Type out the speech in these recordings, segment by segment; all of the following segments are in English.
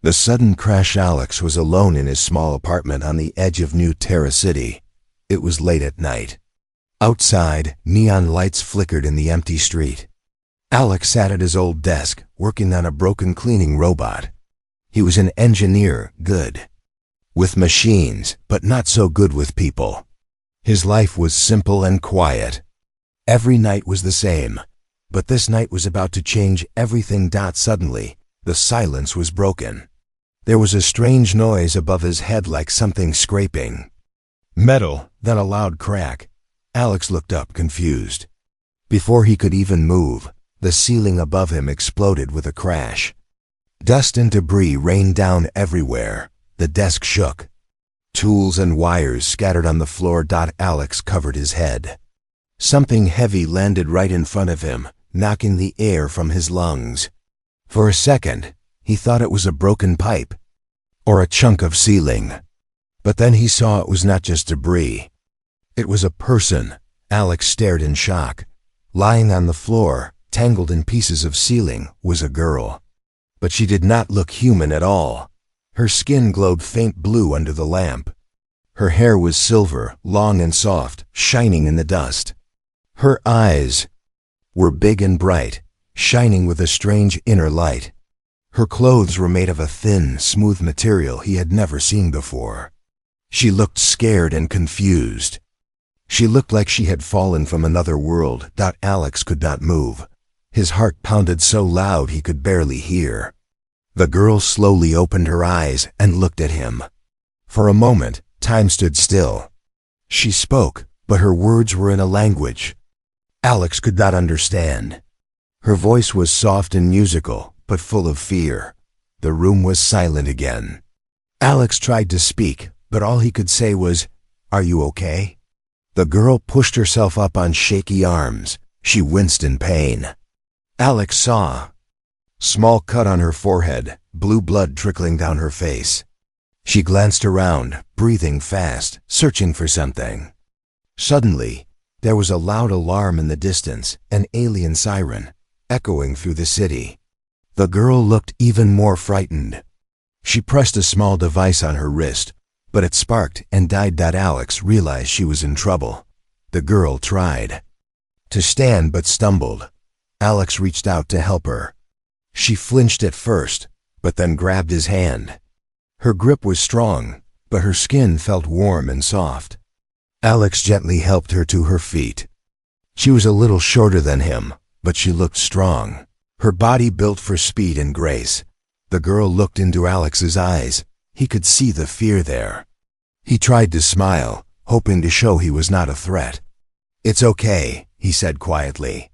The sudden crash. Alex was alone in his small apartment on the edge of New Terra City. It was late at night. Outside, neon lights flickered in the empty street. Alex sat at his old desk, working on a broken cleaning robot. He was an engineer, good with machines, but not so good with people. His life was simple and quiet. Every night was the same, but this night was about to change everything. Suddenly, the silence was broken. There was a strange noise above his head, like something scraping metal, then a loud crack. Alex looked up, confused. Before he could even move, the ceiling above him exploded with a crash. Dust and debris rained down everywhere. The desk shook. Tools and wires scattered on the floor. Alex covered his head. Something heavy landed right in front of him, knocking the air from his lungs. For a second, he thought it was a broken pipe or a chunk of ceiling. But then he saw it was not just debris. It was a person. Alex stared in shock. Lying on the floor, tangled in pieces of ceiling, was a girl. But she did not look human at all. Her skin glowed faint blue under the lamp. Her hair was silver, long and soft, shining in the dust. Her eyes were big and bright, shining with a strange inner light. Her clothes were made of a thin, smooth material he had never seen before. She looked scared and confused. She looked like she had fallen from another world. Alex could not move. His heart pounded so loud he could barely hear. The girl slowly opened her eyes and looked at him. For a moment, time stood still. She spoke, but her words were in a language Alex could not understand. Her voice was soft and musical, but full of fear. The room was silent again. Alex tried to speak, but all he could say was, "Are you okay?" The girl pushed herself up on shaky arms. She winced in pain. Alex saw small cut on her forehead, blue blood trickling down her face. She glanced around, breathing fast, searching for something. Suddenly, there was a loud alarm in the distance, an alien siren, echoing through the city. The girl looked even more frightened. She pressed a small device on her wrist, but it sparked and died. Alex realized she was in trouble. The girl tried to stand but stumbled. Alex reached out to help her. She flinched at first, but then grabbed his hand. Her grip was strong, but her skin felt warm and soft. Alex gently helped her to her feet. She was a little shorter than him, but she looked strong, her body built for speed and grace. The girl looked into Alex's eyes. He could see the fear there. He tried to smile, hoping to show he was not a threat. "It's okay," he said quietly.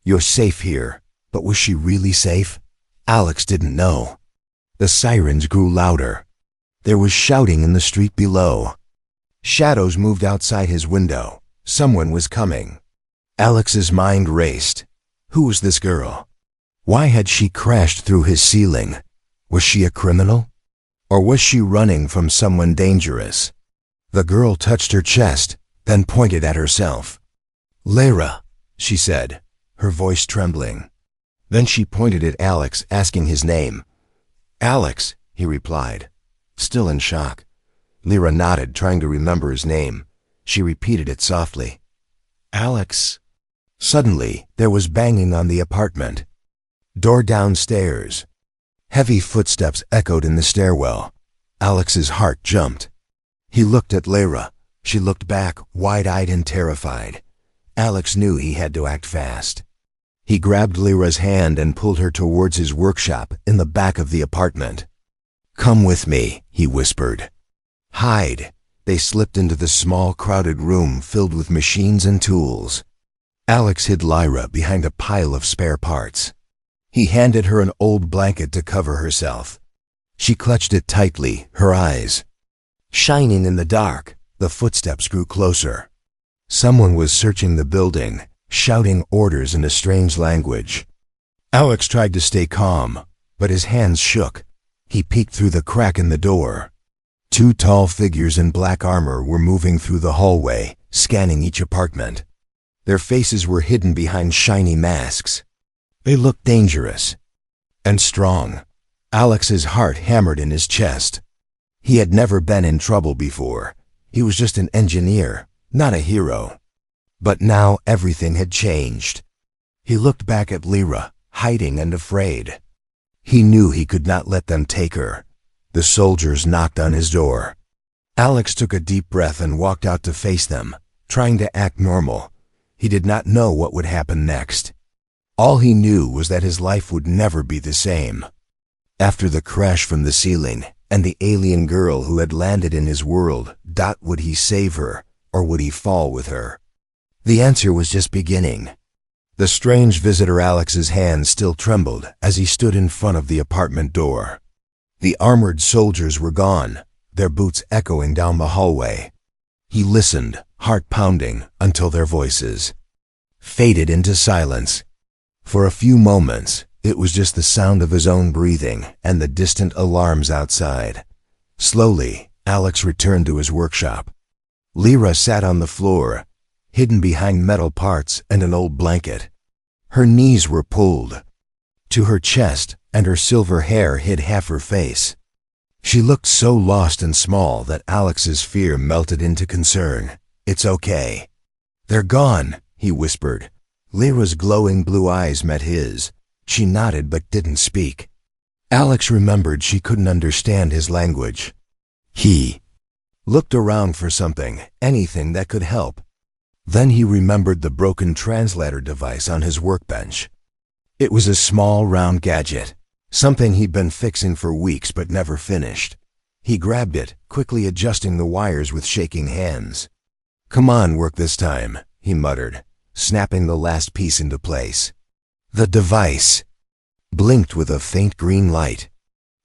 "You're safe here." But was she really safe? Alex didn't know. The sirens grew louder. There was shouting in the street below. Shadows moved outside his window. Someone was coming. Alex's mind raced. Who was this girl? Why had she crashed through his ceiling? Was she a criminal? Or was she running from someone dangerous? The girl touched her chest, then pointed at herself. "Lara," she said, her voice trembling. Then she pointed at Alex, asking his name. "Alex," he replied, still in shock. Lara nodded, trying to remember his name. She repeated it softly. "Alex." Suddenly, there was banging on the apartment door downstairs. Heavy footsteps echoed in the stairwell. Alex's heart jumped. He looked at Lara. She looked back, wide-eyed and terrified. Alex knew he had to act fast. He grabbed Lara's hand and pulled her towards his workshop in the back of the apartment. "Come with me," he whispered. "Hide." They slipped into the small, crowded room filled with machines and tools. Alex hid Lara behind a pile of spare parts. He handed her an old blanket to cover herself. She clutched it tightly, her eyes shining in the dark. The footsteps grew closer. Someone was searching the building, shouting orders in a strange language. Alex tried to stay calm, but his hands shook. He peeked through the crack in the door. Two tall figures in black armor were moving through the hallway, scanning each apartment. Their faces were hidden behind shiny masks. They looked dangerous and strong. Alex's heart hammered in his chest. He had never been in trouble before. He was just an engineer, not a hero. But now everything had changed. He looked back at Lyra, hiding and afraid. He knew he could not let them take her. The soldiers knocked on his door. Alex took a deep breath and walked out to face them, trying to act normal. He did not know what would happen next. All he knew was that his life would never be the same. After the crash from the ceiling and the alien girl who had landed in his world, would he save her, or would he fall with her? The answer was just beginning. The strange visitor Alex's hand still trembled as he stood in front of the apartment door. The armored soldiers were gone, their boots echoing down the hallway. He listened, heart pounding, until their voices faded into silence. For a few moments, it was just the sound of his own breathing and the distant alarms outside. Slowly, Alex returned to his workshop. Lyra sat on the floor, hidden behind metal parts and an old blanket. Her knees were pulled to her chest, and her silver hair hid half her face. She looked so lost and small that Alex's fear melted into concern. "It's okay. They're gone," he whispered. Lyra's glowing blue eyes met his. She nodded but didn't speak. Alex remembered she couldn't understand his language. He looked around for something, anything that could help. Then he remembered the broken translator device on his workbench. It was a small, round gadget, something he'd been fixing for weeks but never finished. He grabbed it, quickly adjusting the wires with shaking hands. "Come on, work this time," he muttered, snapping the last piece into place. The device blinked with a faint green light.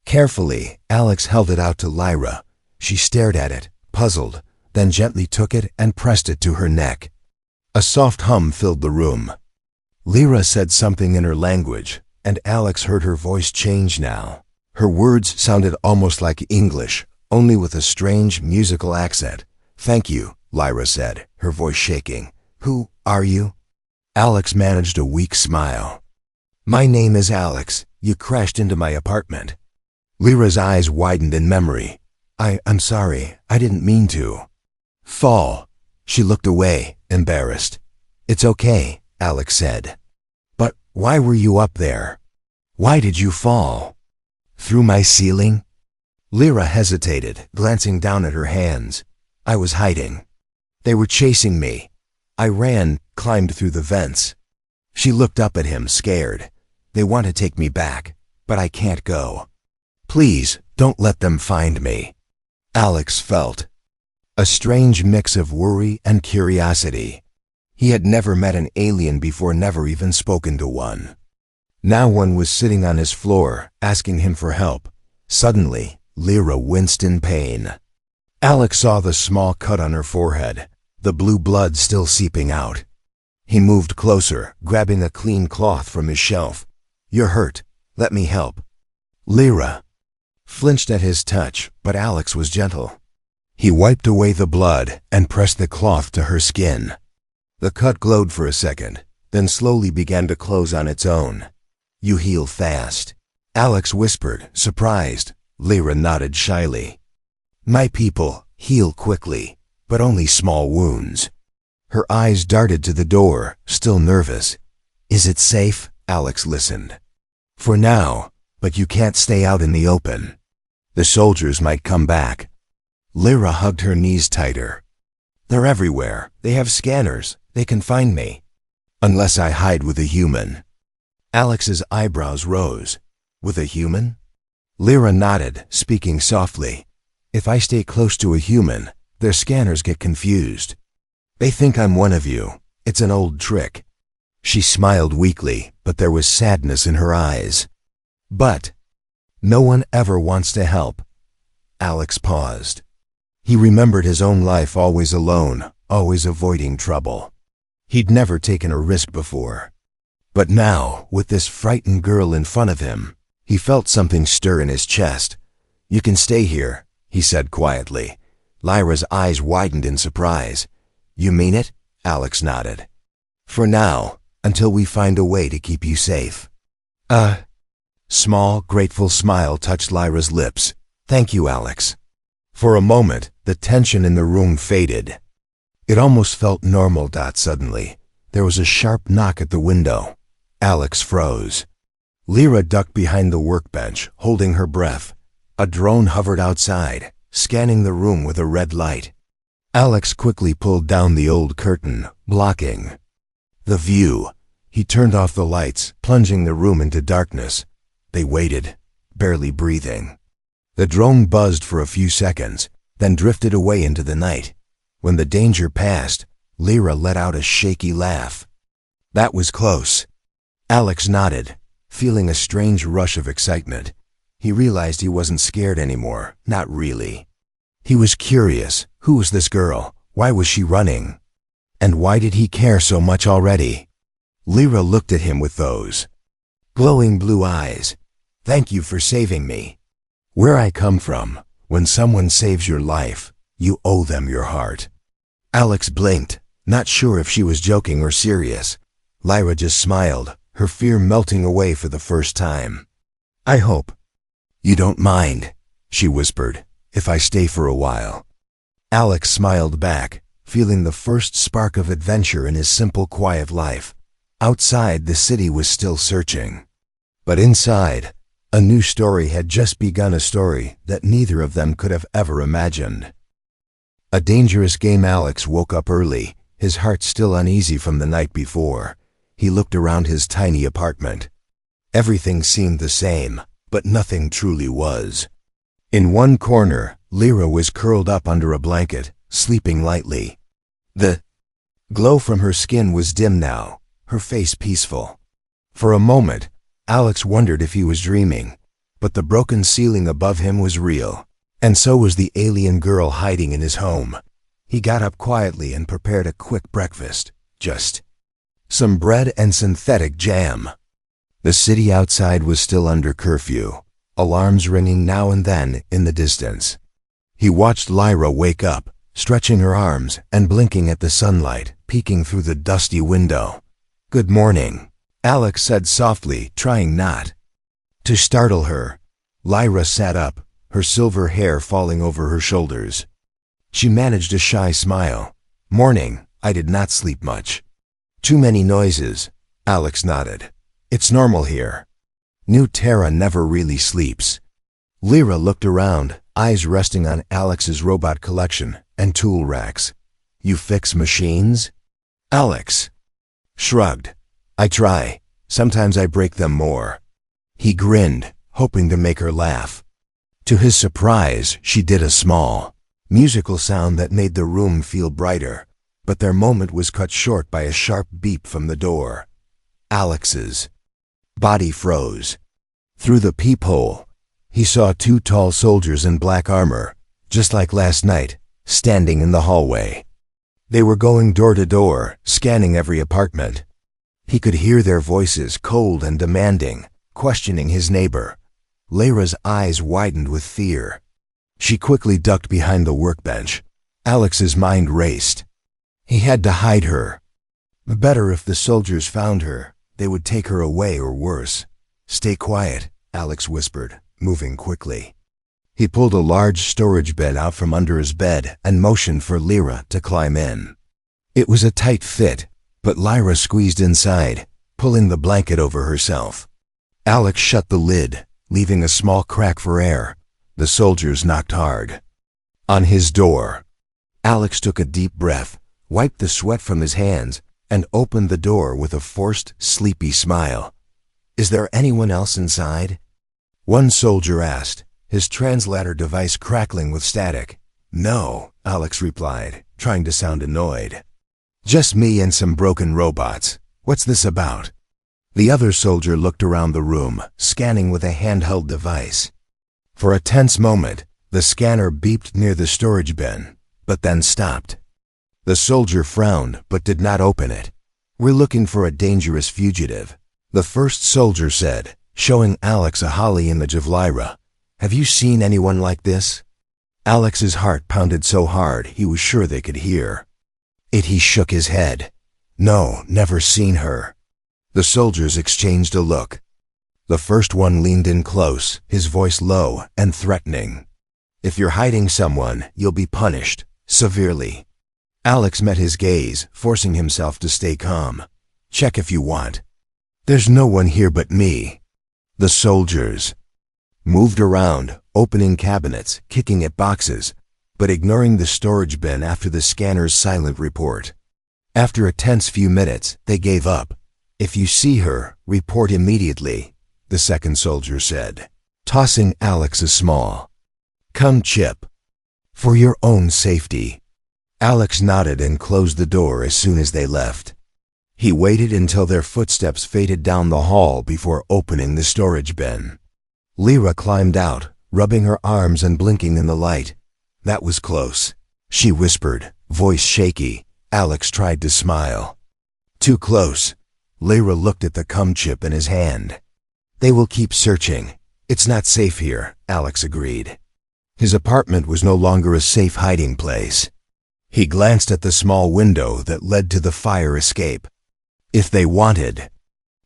Carefully, Alex held it out to Lyra. She stared at it, puzzled, then gently took it and pressed it to her neck. A soft hum filled the room. Lyra said something in her language, and Alex heard her voice change now. Her words sounded almost like English, only with a strange musical accent. "Thank you," Lyra said, her voice shaking. "Who are you?" Alex managed a weak smile. "My name is Alex. You crashed into my apartment." Lyra's eyes widened in memory. I'm sorry. I didn't mean to." "Fall." She looked away, embarrassed. "It's okay," Alex said. "But why were you up there? Why did you fall?" "Through my ceiling?" Lyra hesitated, glancing down at her hands. "I was hiding. They were chasing me. I ran, climbed through the vents." She looked up at him, scared. "They want to take me back, but I can't go. Please, don't let them find me." Alex felt a strange mix of worry and curiosity. He had never met an alien before, never even spoken to one. Now one was sitting on his floor, asking him for help. Suddenly, Lyra winced in pain. Alex saw the small cut on her forehead, the blue blood still seeping out. He moved closer, grabbing a clean cloth from his shelf. "You're hurt. Let me help." Lyra flinched at his touch, but Alex was gentle. He wiped away the blood and pressed the cloth to her skin. The cut glowed for a second, then slowly began to close on its own. "You heal fast," Alex whispered, surprised. Lyra nodded shyly. "My people heal quickly, but only small wounds." Her eyes darted to the door, still nervous. "Is it safe?" Alex listened. "For now, but you can't stay out in the open. The soldiers might come back." Lyra hugged her knees tighter. "They're everywhere. They have scanners. They can find me. Unless I hide with a human." Alex's eyebrows rose. "With a human?" Lyra nodded, speaking softly. "If I stay close to a human, their scanners get confused. They think I'm one of you. It's an old trick." She smiled weakly, but there was sadness in her eyes. "But no one ever wants to help." Alex paused. He remembered his own life always alone, always avoiding trouble. He'd never taken a risk before. But now, with this frightened girl in front of him, he felt something stir in his chest. "You can stay here," he said quietly. Lyra's eyes widened in surprise. "You mean it?" Alex nodded. "For now, until we find a way to keep you safe." Small, grateful smile touched Lyra's lips. "Thank you, Alex." For a moment, the tension in the room faded. It almost felt normal. Suddenly, there was a sharp knock at the window. Alex froze. Lyra ducked behind the workbench, holding her breath. A drone hovered outside, scanning the room with a red light. Alex quickly pulled down the old curtain, blocking the view. He turned off the lights, plunging the room into darkness. They waited, barely breathing. The drone buzzed for a few seconds, then drifted away into the night. When the danger passed, Lyra let out a shaky laugh. "That was close." Alex nodded, feeling a strange rush of excitement. He realized he wasn't scared anymore, not really. He was curious. Who was this girl? Why was she running? And why did he care so much already? Lyra looked at him with those glowing blue eyes. "Thank you for saving me. Where I come from, when someone saves your life, you owe them your heart." Alex blinked, not sure if she was joking or serious. Lyra just smiled, her fear melting away for the first time. "I hope you don't mind," she whispered, "if I stay for a while." Alex smiled back, feeling the first spark of adventure in his simple, quiet life. Outside, the city was still searching. But inside, a new story had just begun, a story that neither of them could have ever imagined. A dangerous game. Alex woke up early, his heart still uneasy from the night before. He looked around his tiny apartment. Everything seemed the same, but nothing truly was. In one corner, Lyra was curled up under a blanket, sleeping lightly. The glow from her skin was dim now, her face peaceful. For a moment, Alex wondered if he was dreaming, but the broken ceiling above him was real, and so was the alien girl hiding in his home. He got up quietly and prepared a quick breakfast, just some bread and synthetic jam. The city outside was still under curfew, alarms ringing now and then in the distance. He watched Lyra wake up, stretching her arms and blinking at the sunlight peeking through the dusty window. "Good morning," Alex said softly, trying not to startle her. Lyra sat up, her silver hair falling over her shoulders. She managed a shy smile. "Morning, I did not sleep much." "Too many noises," Alex nodded. "It's normal here. New Terra never really sleeps." Lyra looked around, eyes resting on Alex's robot collection and tool racks. "You fix machines?" Alex shrugged. "I try. Sometimes I break them more." He grinned, hoping to make her laugh. To his surprise, she did a small, musical sound that made the room feel brighter, but their moment was cut short by a sharp beep from the door. Alex's body froze. Through the peephole, he saw two tall soldiers in black armor, just like last night, standing in the hallway. They were going door to door, scanning every apartment. He could hear their voices, cold and demanding, questioning his neighbor. Lyra's eyes widened with fear. She quickly ducked behind the workbench. Alex's mind raced. He had to hide her. Better if the soldiers found her, they would take her away, or worse. "Stay quiet," Alex whispered, moving quickly. He pulled a large storage bin out from under his bed and motioned for Lyra to climb in. It was a tight fit, but Lyra squeezed inside, pulling the blanket over herself. Alex shut the lid, leaving a small crack for air. The soldiers knocked hard on his door. Alex took a deep breath, wiped the sweat from his hands, and opened the door with a forced, sleepy smile. "Is there anyone else inside?" One soldier asked, his translator device crackling with static. "No," Alex replied, trying to sound annoyed. "Just me and some broken robots. What's this about?" The other soldier looked around the room, scanning with a handheld device. For a tense moment, the scanner beeped near the storage bin, but then stopped. The soldier frowned, but did not open it. "We're looking for a dangerous fugitive," the first soldier said, showing Alex a hollow image of Lyra. "Have you seen anyone like this?" Alex's heart pounded so hard he was sure they could hear. He shook his head. "No, never seen her." The soldiers exchanged a look. The first one leaned in close, his voice low and threatening. "If you're hiding someone, you'll be punished, severely." Alex met his gaze, forcing himself to stay calm. "Check if you want. There's no one here but me." The soldiers moved around, opening cabinets, kicking at boxes, but ignoring the storage bin after the scanner's silent report. After a tense few minutes, they gave up. "If you see her, report immediately," the second soldier said, tossing Alex a small "Come chip. For your own safety." Alex nodded and closed the door as soon as they left. He waited until their footsteps faded down the hall before opening the storage bin. Lyra climbed out, rubbing her arms and blinking in the light. "That was close," she whispered, voice shaky. Alex tried to smile. "Too close." Lyra looked at the cum chip in his hand. "They will keep searching. It's not safe here," Alex agreed. His apartment was no longer a safe hiding place. He glanced at the small window that led to the fire escape. If they wanted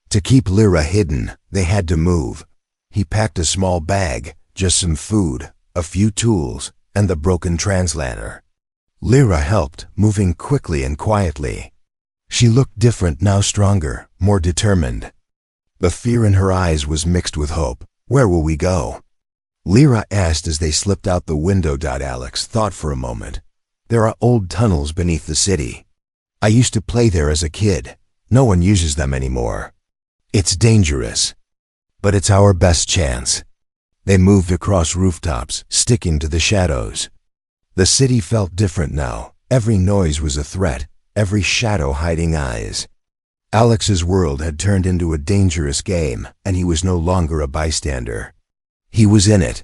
to keep Lyra hidden, they had to move. He packed a small bag, just some food, a few tools, and the broken translator. Lyra helped, moving quickly and quietly. She looked different now, stronger, more determined. The fear in her eyes was mixed with hope. "Where will we go?" Lyra asked as they slipped out the window. Alex thought for a moment. "There are old tunnels beneath the city. I used to play there as a kid. No one uses them anymore. It's dangerous, but it's our best chance." They moved across rooftops, sticking to the shadows. The city felt different now. Every noise was a threat, every shadow hiding eyes. Alex's world had turned into a dangerous game, and he was no longer a bystander. He was in it,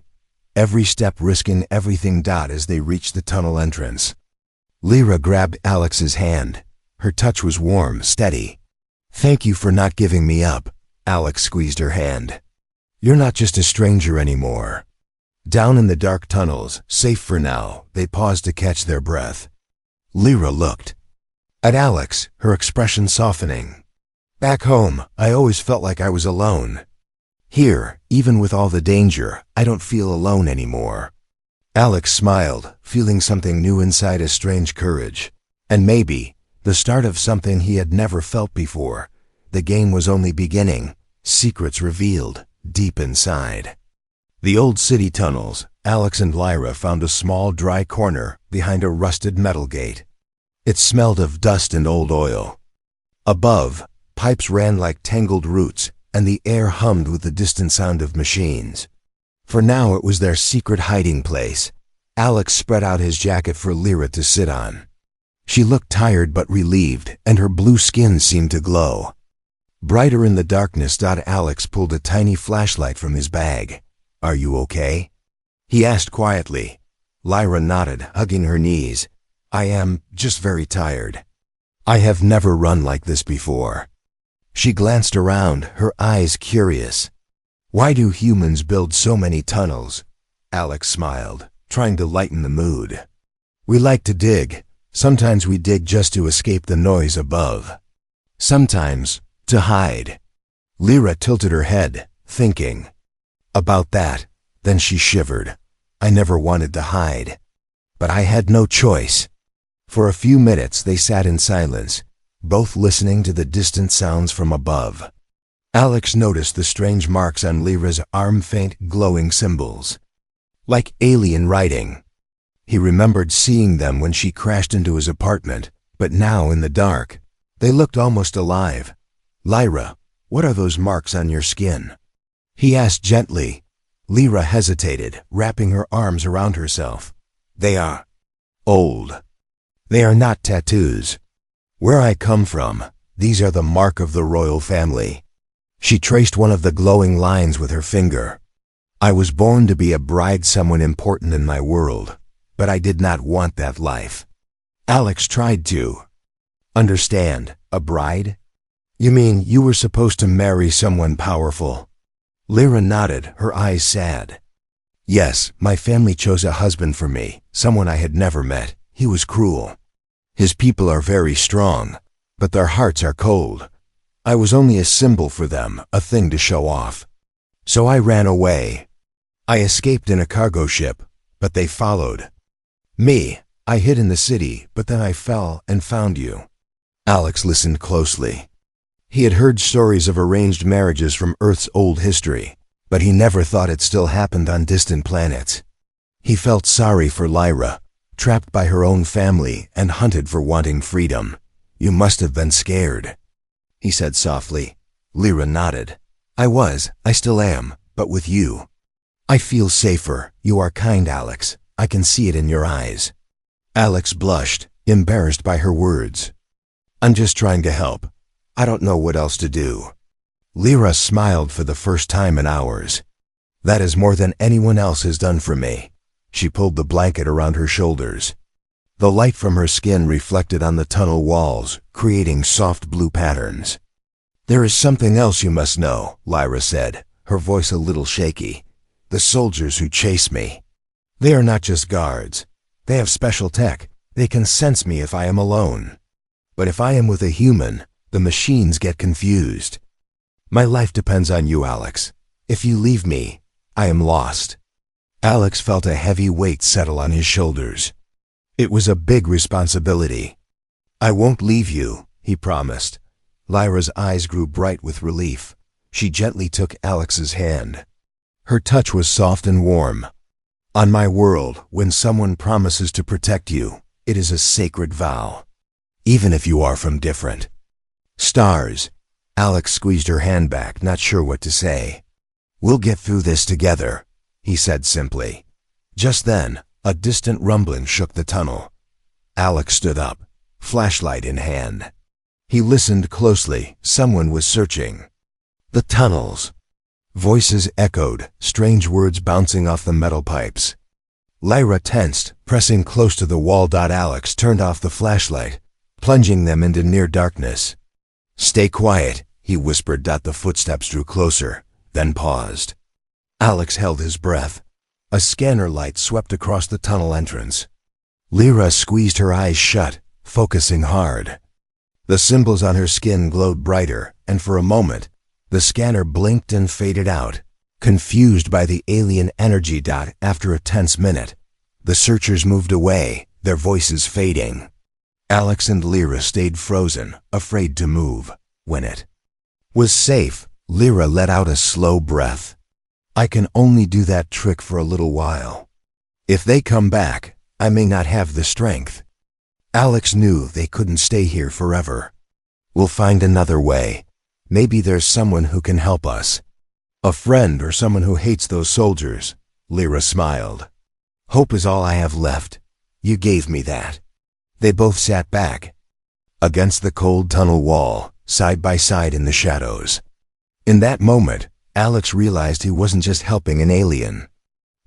every step risking everything. As they reached the tunnel entrance, Lyra grabbed Alex's hand. Her touch was warm, steady. "Thank you for not giving me up." Alex squeezed her hand. "You're not just a stranger anymore." Down in the dark tunnels, safe for now, they paused to catch their breath. Lyra looked at Alex, her expression softening. "Back home, I always felt like I was alone. Here, even with all the danger, I don't feel alone anymore." Alex smiled, feeling something new inside, a strange courage. And maybe the start of something he had never felt before. The game was only beginning, secrets revealed deep inside. The old city tunnels. Alex and Lyra found a small, dry corner behind a rusted metal gate. It smelled of dust and old oil. Above, pipes ran like tangled roots, and the air hummed with the distant sound of machines. For now it was their secret hiding place. Alex spread out his jacket for Lyra to sit on. She looked tired but relieved, and her blue skin seemed to glow brighter in the darkness. Alex pulled a tiny flashlight from his bag. "Are you okay?" he asked quietly. Lyra nodded, hugging her knees. "I am just very tired. I have never run like this before." She glanced around, her eyes curious. "Why do humans build so many tunnels?" Alex smiled, trying to lighten the mood. "We like to dig. Sometimes we dig just to escape the noise above. Sometimes to hide." Lyra tilted her head, thinking about that. Then she shivered. "I never wanted to hide, but I had no choice." For a few minutes they sat in silence, both listening to the distant sounds from above. Alex noticed the strange marks on Lyra's arm, faint glowing symbols, like alien writing. He remembered seeing them when she crashed into his apartment, but now in the dark, they looked almost alive. "Lyra, what are those marks on your skin?" he asked gently. Lyra hesitated, wrapping her arms around herself. "They are old. They are not tattoos. Where I come from, these are the mark of the royal family." She traced one of the glowing lines with her finger. "I was born to be a bride, someone important in my world, but I did not want that life." Alex tried to understand. "A bride? You mean you were supposed to marry someone powerful?" Lyra nodded, her eyes sad. "Yes, my family chose a husband for me, someone I had never met. He was cruel. His people are very strong, but their hearts are cold. I was only a symbol for them, a thing to show off." So I ran away. I escaped in a cargo ship, but they followed me. I hid in the city, but then I fell and found you." Alex listened closely. He had heard stories of arranged marriages from Earth's old history, but he never thought it still happened on distant planets. He felt sorry for Lyra, trapped by her own family and hunted for wanting freedom. "You must have been scared," he said softly. Lyra nodded. I still am, but with you. I feel safer. You are kind, Alex. I can see it in your eyes." Alex blushed, embarrassed by her words. "I'm just trying to help. I don't know what else to do." Lyra smiled for the first time in hours. "That is more than anyone else has done for me." She pulled the blanket around her shoulders. The light from her skin reflected on the tunnel walls, creating soft blue patterns. "There is something else you must know," Lyra said, her voice a little shaky. "The soldiers who chase me. They are not just guards. They have special tech. They can sense me if I am alone. But if I am with a human, the machines get confused. My life depends on you, Alex. If you leave me, I am lost." Alex felt a heavy weight settle on his shoulders. It was a big responsibility. "I won't leave you," he promised. Lyra's eyes grew bright with relief. She gently took Alex's hand. Her touch was soft and warm. "On my world, when someone promises to protect you, it is a sacred vow. Even if you are from different stars." Alex squeezed her hand back, not sure what to say. "We'll get through this together," he said simply. Just then, a distant rumbling shook the tunnel. Alex stood up, flashlight in hand. He listened closely. Someone was searching the tunnels. Voices echoed, strange words bouncing off the metal pipes. Lyra tensed, pressing close to the wall. Alex turned off the flashlight, plunging them into near darkness. "Stay quiet," he whispered. The footsteps drew closer, then paused. Alex held his breath. A scanner light swept across the tunnel entrance. Lyra squeezed her eyes shut, focusing hard. The symbols on her skin glowed brighter, and for a moment, the scanner blinked and faded out, confused by the alien energy. After a tense minute, the searchers moved away, their voices fading. Alex and Lyra stayed frozen, afraid to move. When it was safe, Lyra let out a slow breath. "I can only do that trick for a little while. If they come back, I may not have the strength." Alex knew they couldn't stay here forever. "We'll find another way. Maybe there's someone who can help us. A friend or someone who hates those soldiers." Lyra smiled. "Hope is all I have left. You gave me that." They both sat back against the cold tunnel wall, side by side in the shadows. In that moment, Alex realized he wasn't just helping an alien.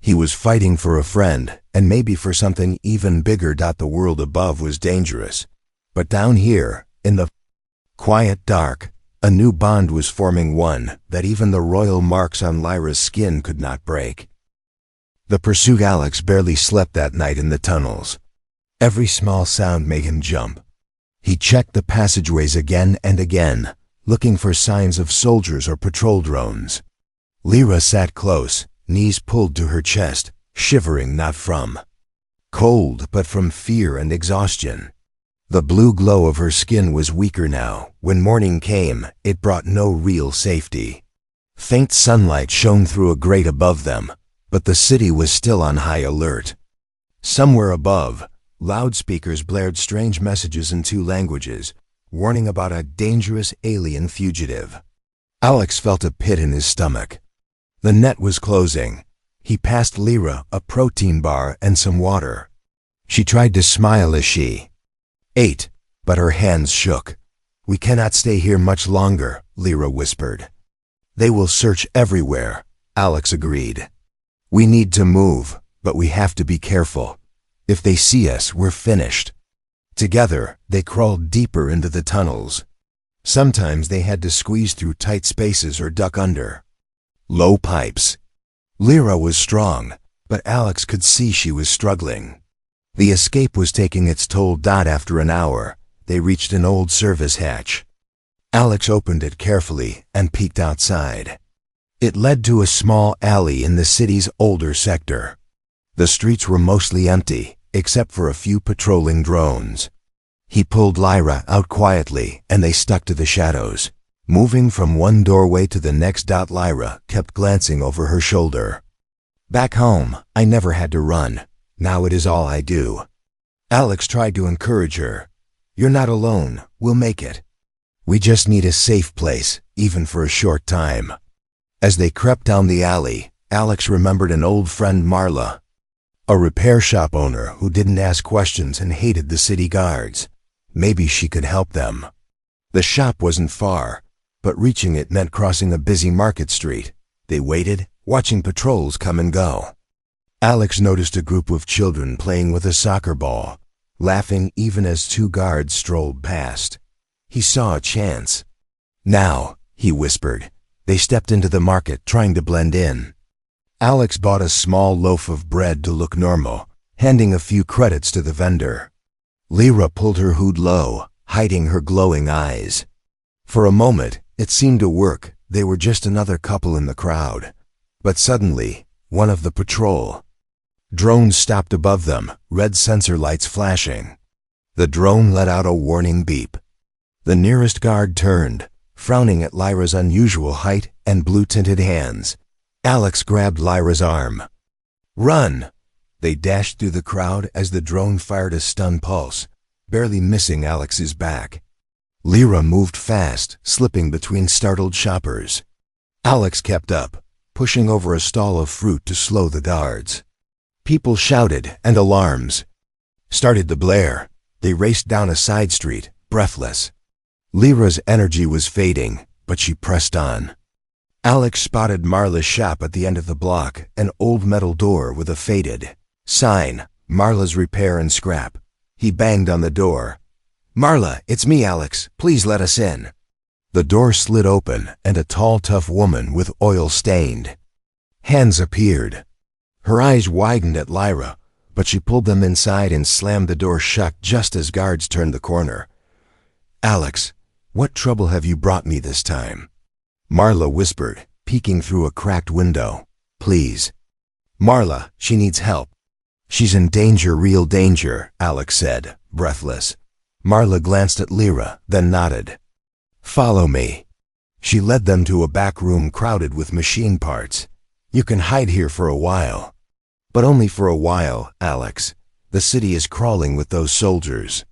He was fighting for a friend, and maybe for something even bigger. The world above was dangerous, but down here, in the quiet dark, a new bond was forming, one that even the royal marks on Lyra's skin could not break. The pursuit. Alex barely slept that night in the tunnels. Every small sound made him jump. He checked the passageways again and again, looking for signs of soldiers or patrol drones. Lyra sat close, knees pulled to her chest, shivering not from cold but from fear and exhaustion. The blue glow of her skin was weaker now. When morning came, it brought no real safety. Faint sunlight shone through a grate above them, but the city was still on high alert. Somewhere above, loudspeakers blared strange messages in 2 languages, warning about a dangerous alien fugitive. Alex felt a pit in his stomach. The net was closing. He passed Lyra a protein bar and some water. She tried to smile as she ate, but her hands shook. "We cannot stay here much longer," Lyra whispered. "They will search everywhere," Alex agreed. "We need to move, but we have to be careful. If they see us, we're finished." Together, they crawled deeper into the tunnels. Sometimes they had to squeeze through tight spaces or duck under low pipes. Lyra was strong, but Alex could see she was struggling. The escape was taking its toll. After an hour, they reached an old service hatch. Alex opened it carefully and peeked outside. It led to a small alley in the city's older sector. The streets were mostly empty, except for a few patrolling drones. He pulled Lyra out quietly, and they stuck to the shadows. Moving from one doorway to the next. Lyra kept glancing over her shoulder. Back home, I never had to run. Now it is all I do. Alex tried to encourage her. You're not alone. We'll make it. We just need a safe place, even for a short time. As they crept down the alley, Alex remembered an old friend, Marla, a repair shop owner who didn't ask questions and hated the city guards. Maybe she could help them. The shop wasn't far, but reaching it meant crossing a busy market street. They waited, watching patrols come and go. Alex noticed a group of children playing with a soccer ball, laughing even as two guards strolled past. He saw a chance. Now, he whispered. They stepped into the market, trying to blend in. Alex bought a small loaf of bread to look normal, handing a few credits to the vendor. Lyra pulled her hood low, hiding her glowing eyes. For a moment, it seemed to work. They were just another couple in the crowd. But suddenly, one of the patrol drones stopped above them, red sensor lights flashing. The drone let out a warning beep. The nearest guard turned, frowning at Lyra's unusual height and blue-tinted hands. Alex grabbed Lyra's arm. Run! They dashed through the crowd as the drone fired a stun pulse, barely missing Alex's back. Lyra moved fast, slipping between startled shoppers. Alex kept up, pushing over a stall of fruit to slow the guards. People shouted, and alarms started to blare. They raced down a side street, breathless. Lyra's energy was fading, but she pressed on. Alex spotted Marla's shop at the end of the block, an old metal door with a faded sign, Marla's Repair and Scrap. He banged on the door. Marla, it's me, Alex. Please let us in. The door slid open, and a tall, tough woman with oil-stained hands appeared. Her eyes widened at Lyra, but she pulled them inside and slammed the door shut just as guards turned the corner. Alex, what trouble have you brought me this time? Marla whispered, peeking through a cracked window. Please. Marla, she needs help. She's in danger, real danger, Alex said, breathless. Marla glanced at Lyra, then nodded. Follow me. She led them to a back room crowded with machine parts. You can hide here for a while. But only for a while, Alex. The city is crawling with those soldiers.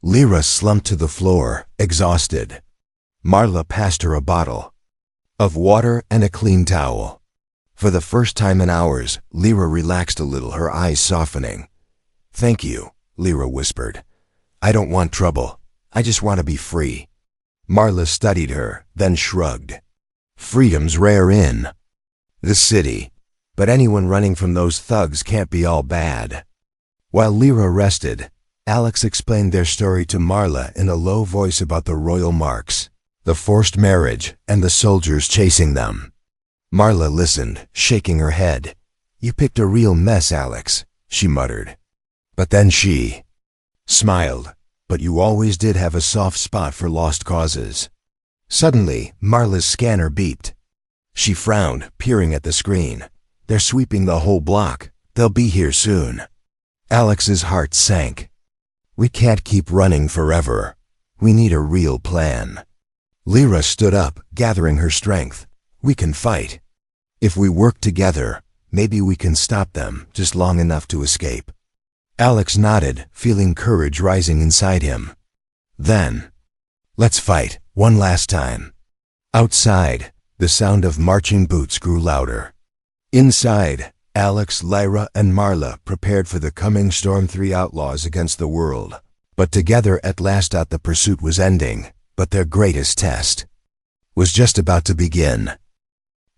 Lyra slumped to the floor, exhausted. Marla passed her a bottle of water and a clean towel. For the first time in hours, Lyra relaxed a little, her eyes softening. Thank you, Lyra whispered. I don't want trouble. I just want to be free. Marla studied her, then shrugged. Freedom's rare in the city, but anyone running from those thugs can't be all bad. While Lyra rested, Alex explained their story to Marla in a low voice about the royal marks, the forced marriage, and the soldiers chasing them. Marla listened, shaking her head. You picked a real mess, Alex, she muttered. But then she smiled. But you always did have a soft spot for lost causes. Suddenly, Marla's scanner beeped. She frowned, peering at the screen. They're sweeping the whole block. They'll be here soon. Alex's heart sank. We can't keep running forever. We need a real plan. Lyra stood up, gathering her strength. We can fight. If we work together, maybe we can stop them just long enough to escape. Alex nodded, feeling courage rising inside him. Then, let's fight, one last time. Outside, the sound of marching boots grew louder. Inside, Alex, Lyra, and Marla prepared for the coming storm. 3 outlaws against the world. But together at last. The pursuit was ending, but their greatest test was just about to begin.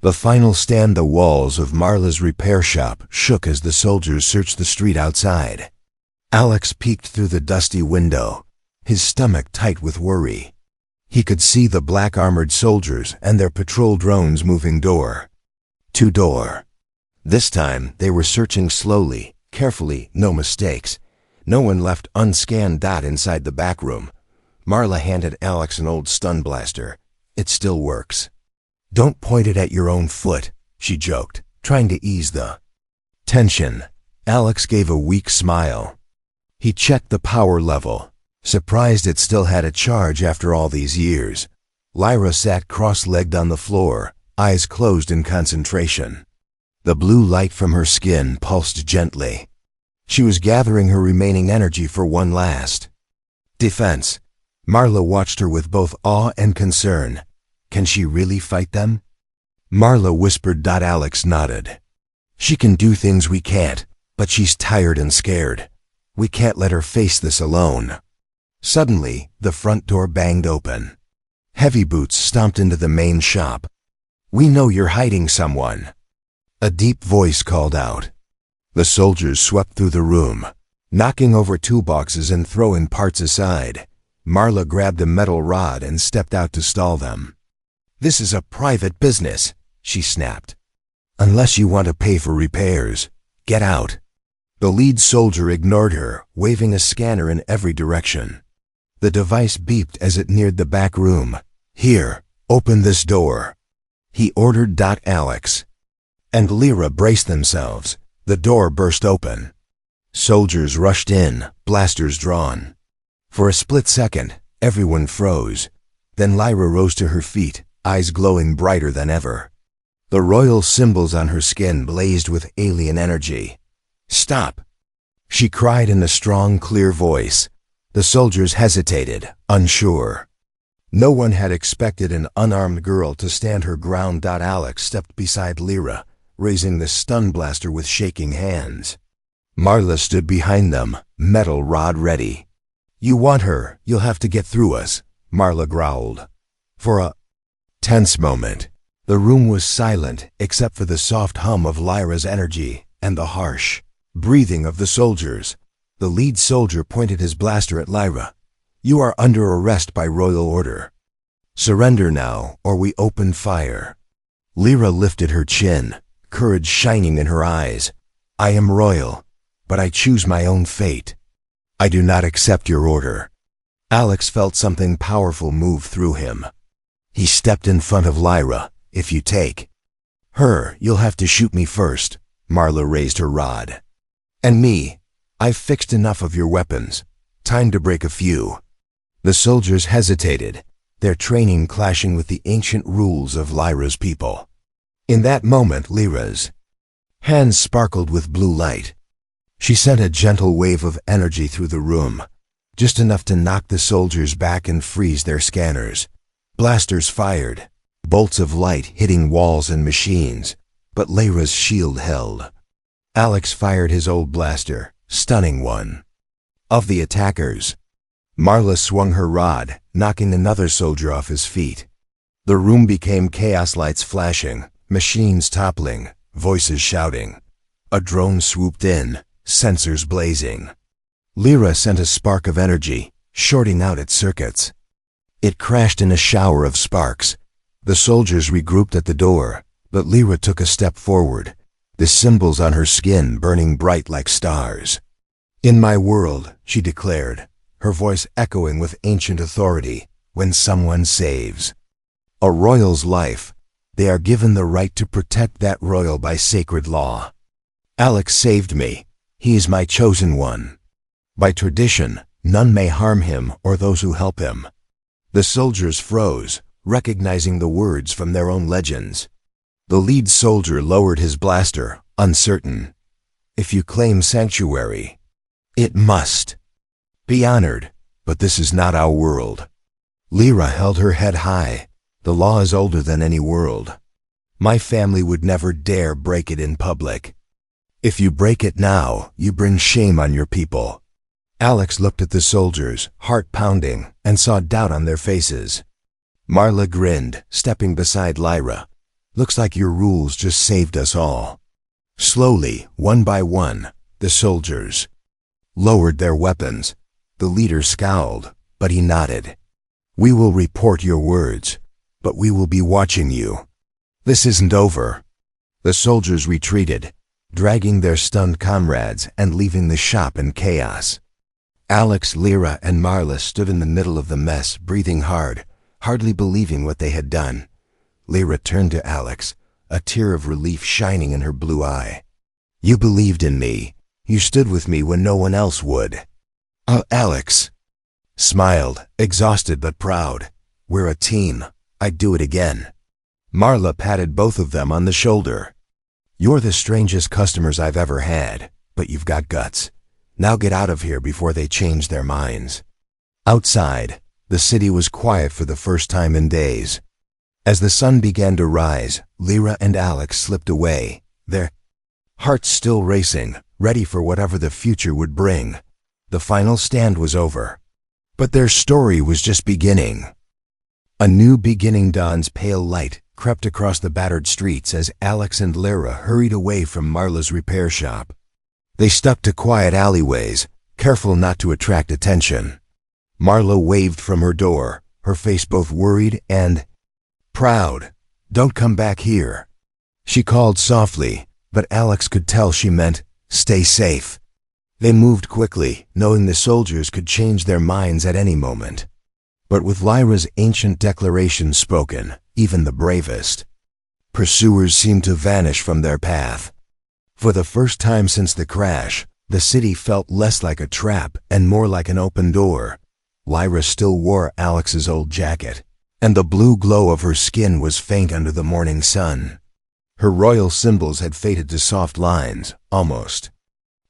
The final stand. The walls of Marla's repair shop shook as the soldiers searched the street outside. Alex peeked through the dusty window, his stomach tight with worry. He could see the black armored soldiers and their patrol drones moving door to door. This time they were searching slowly, carefully, no mistakes. No one left unscanned. Inside the back room, Marla handed Alex an old stun blaster. It still works. Don't point it at your own foot, she joked, trying to ease the tension. Alex gave a weak smile. He checked the power level, surprised it still had a charge after all these years. Lyra sat cross-legged on the floor, eyes closed in concentration. The blue light from her skin pulsed gently. She was gathering her remaining energy for one last defense. Marla watched her with both awe and concern. Can she really fight them? Marla whispered. Alex nodded. She can do things we can't, but she's tired and scared. We can't let her face this alone. Suddenly, the front door banged open. Heavy boots stomped into the main shop. We know you're hiding someone, a deep voice called out. The soldiers swept through the room, knocking over toolboxes and throwing parts aside. Marla grabbed a metal rod and stepped out to stall them. This is a private business, she snapped. Unless you want to pay for repairs, get out. The lead soldier ignored her, waving a scanner in every direction. The device beeped as it neared the back room. Here, open this door, he ordered. Alex and Lyra braced themselves. The door burst open. Soldiers rushed in, blasters drawn. For a split second, everyone froze. Then Lyra rose to her feet, eyes glowing brighter than ever. The royal symbols on her skin blazed with alien energy. Stop, she cried in a strong, clear voice. The soldiers hesitated, unsure. No one had expected an unarmed girl to stand her ground. Alex stepped beside Lyra, raising the stun blaster with shaking hands. Marla stood behind them, metal rod ready. You want her, you'll have to get through us, Marla growled. For a tense moment, the room was silent except for the soft hum of Lyra's energy and the harsh breathing of the soldiers. The lead soldier pointed his blaster at Lyra. You are under arrest by royal order. Surrender now, or we open fire. Lyra lifted her chin, courage shining in her eyes. I am royal, but I choose my own fate. I do not accept your order. Alex felt something powerful move through him. He stepped in front of Lyra. If you take her, you'll have to shoot me first. Marla raised her rod. And me. I've fixed enough of your weapons. Time to break a few. The soldiers hesitated, their training clashing with the ancient rules of Lyra's people. In that moment, Lyra's hands sparkled with blue light. She sent a gentle wave of energy through the room, just enough to knock the soldiers back and freeze their scanners. Blasters fired, bolts of light hitting walls and machines, but Lyra's shield held. Alex fired his old blaster, stunning one of the attackers. Marla swung her rod, knocking another soldier off his feet. The room became chaos, lights flashing, machines toppling, voices shouting. A drone swooped in, sensors blazing. Lyra sent a spark of energy, shorting out its circuits. It crashed in a shower of sparks. The soldiers regrouped at the door, but Lyra took a step forward, the symbols on her skin burning bright like stars. In my world, she declared, her voice echoing with ancient authority, when someone saves a royal's life, they are given the right to protect that royal by sacred law. Alex saved me. He is my chosen one. By tradition, none may harm him or those who help him. The soldiers froze, recognizing the words from their own legends. The lead soldier lowered his blaster, uncertain. If you claim sanctuary, it must be honored, but this is not our world. Lyra held her head high. The law is older than any world. My family would never dare break it in public. If you break it now, you bring shame on your people. Alex looked at the soldiers, heart pounding, and saw doubt on their faces. Marla grinned, stepping beside Lyra. Looks like your rules just saved us all. Slowly, one by one, the soldiers lowered their weapons. The leader scowled, but he nodded. We will report your words, but we will be watching you. This isn't over. The soldiers retreated, dragging their stunned comrades and leaving the shop in chaos. Alex, Lyra, and Marla stood in the middle of the mess, breathing hard, hardly believing what they had done. Lyra turned to Alex, a tear of relief shining in her blue eye. "You believed in me. You stood with me when no one else would." Alex smiled, exhausted but proud. "We're a team. I'd do it again." Marla patted both of them on the shoulder. "You're the strangest customers I've ever had, but you've got guts. Now get out of here before they change their minds." Outside, the city was quiet for the first time in days. As the sun began to rise, Lyra and Alex slipped away, their hearts still racing, ready for whatever the future would bring. The final stand was over. But their story was just beginning. A new beginning. Dawn's pale light crept across the battered streets as Alex and Lyra hurried away from Marla's repair shop. They stuck to quiet alleyways, careful not to attract attention. Marla waved from her door, her face both worried and proud. "Don't come back here," she called softly, but Alex could tell she meant, "Stay safe." They moved quickly, knowing the soldiers could change their minds at any moment. But with Lyra's ancient declaration spoken, even the bravest pursuers seemed to vanish from their path. For the first time since the crash, the city felt less like a trap and more like an open door. Lyra still wore Alex's old jacket, and the blue glow of her skin was faint under the morning sun. Her royal symbols had faded to soft lines, almost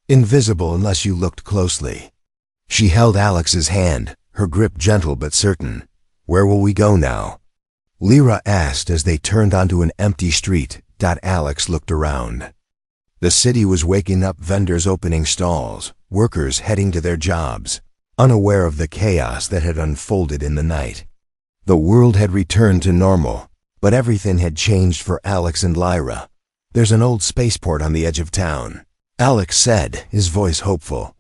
invisible unless you looked closely. She held Alex's hand, her grip gentle but certain. "Where will we go now?" Lyra asked as they turned onto an empty street. Alex looked around. The city was waking up, vendors opening stalls, workers heading to their jobs, unaware of the chaos that had unfolded in the night. The world had returned to normal, but everything had changed for Alex and Lyra. "There's an old spaceport on the edge of town," Alex said, his voice hopeful.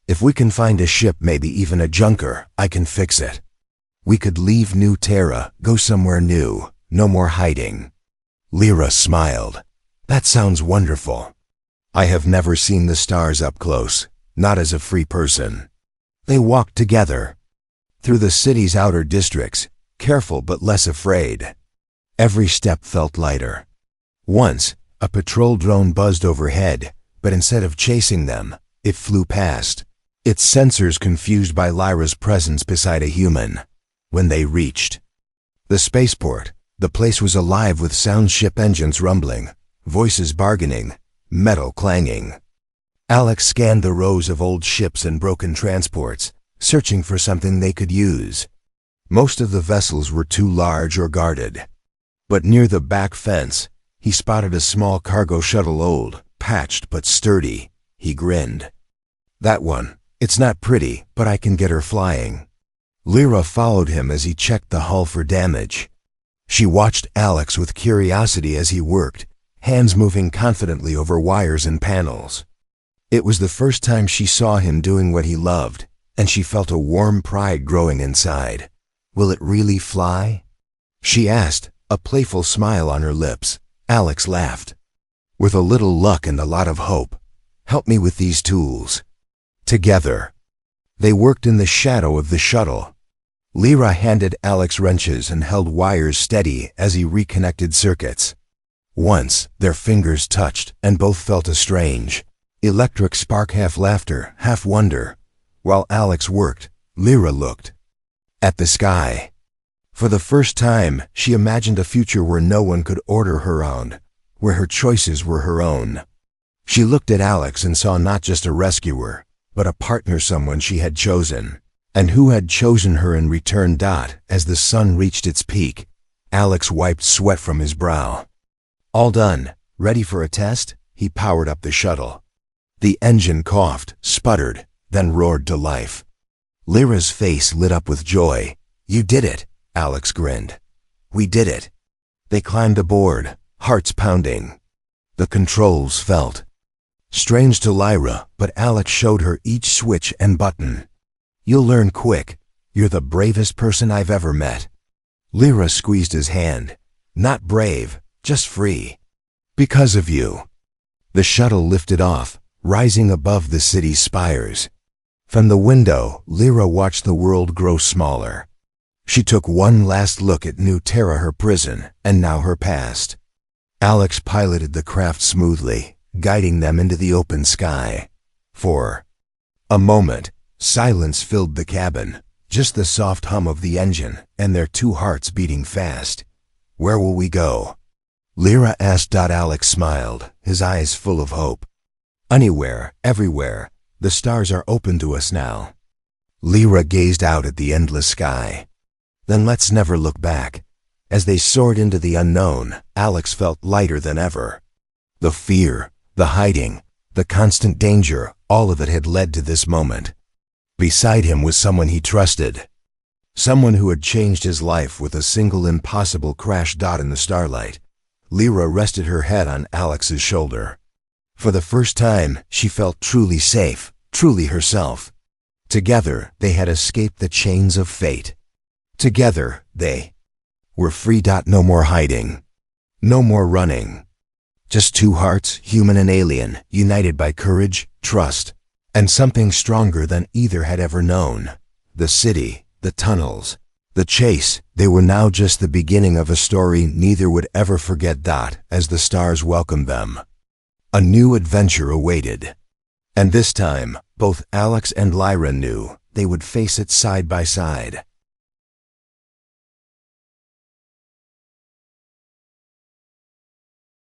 "If we can find a ship, maybe even a junker, I can fix it. We could leave New Terra, go somewhere new, no more hiding." Lyra smiled. "That sounds wonderful. I have never seen the stars up close, not as a free person." They walked together through the city's outer districts, careful but less afraid. Every step felt lighter. Once, a patrol drone buzzed overhead, but instead of chasing them, it flew past, its sensors confused by Lyra's presence beside a human. When they reached the spaceport, the place was alive with sound, ship engines rumbling, voices bargaining, metal clanging. Alex scanned the rows of old ships and broken transports, searching for something they could use. Most of the vessels were too large or guarded. But near the back fence, he spotted a small cargo shuttle, old, patched but sturdy. He grinned. "That one. It's not pretty, but I can get her flying." Lyra followed him as he checked the hull for damage. She watched Alex with curiosity as he worked, hands moving confidently over wires and panels. It was the first time she saw him doing what he loved, and she felt a warm pride growing inside. "Will it really fly?" she asked, a playful smile on her lips. Alex laughed. "With a little luck and a lot of hope. Help me with these tools." Together, they worked in the shadow of the shuttle. Lyra handed Alex wrenches and held wires steady as he reconnected circuits. Once, their fingers touched, and both felt a strange electric spark, half laughter, half wonder. While Alex worked, Lyra looked at the sky. For the first time, she imagined a future where no one could order her around, where her choices were her own. She looked at Alex and saw not just a rescuer, but a partner, someone she had chosen, and who had chosen her in return. As the sun reached its peak, Alex wiped sweat from his brow. "All done. Ready for a test?" He powered up the shuttle. The engine coughed, sputtered, then roared to life. Lyra's face lit up with joy. "You did it," Alex grinned. "We did it." They climbed aboard, hearts pounding. The controls felt strange to Lyra, but Alex showed her each switch and button. "You'll learn quick. You're the bravest person I've ever met." Lyra squeezed his hand. "Not brave, just free. Because of you." The shuttle lifted off, rising above the city's spires. From the window, Lyra watched the world grow smaller. She took one last look at New Terra, her prison, and now her past. Alex piloted the craft smoothly, guiding them into the open sky. For a moment, silence filled the cabin, just the soft hum of the engine and their two hearts beating fast. "Where will we go?" Lyra asked. Alex smiled, his eyes full of hope. "Anywhere, everywhere. The stars are open to us now." Lyra gazed out at the endless sky. "Then let's never look back." As they soared into the unknown, Alex felt lighter than ever. The fear, the hiding, the constant danger, all of it had led to this moment. Beside him was someone he trusted. Someone who had changed his life with a single impossible crash. In the starlight, Lyra rested her head on Alex's shoulder. For the first time, she felt truly safe, truly herself. Together, they had escaped the chains of fate. Together, they were free. No more hiding. No more running. Just two hearts, human and alien, united by courage, trust, and something stronger than either had ever known. The city, the tunnels, the chase, they were now just the beginning of a story neither would ever forget. As the stars welcomed them, a new adventure awaited. And this time, both Alex and Lyra knew they would face it side by side.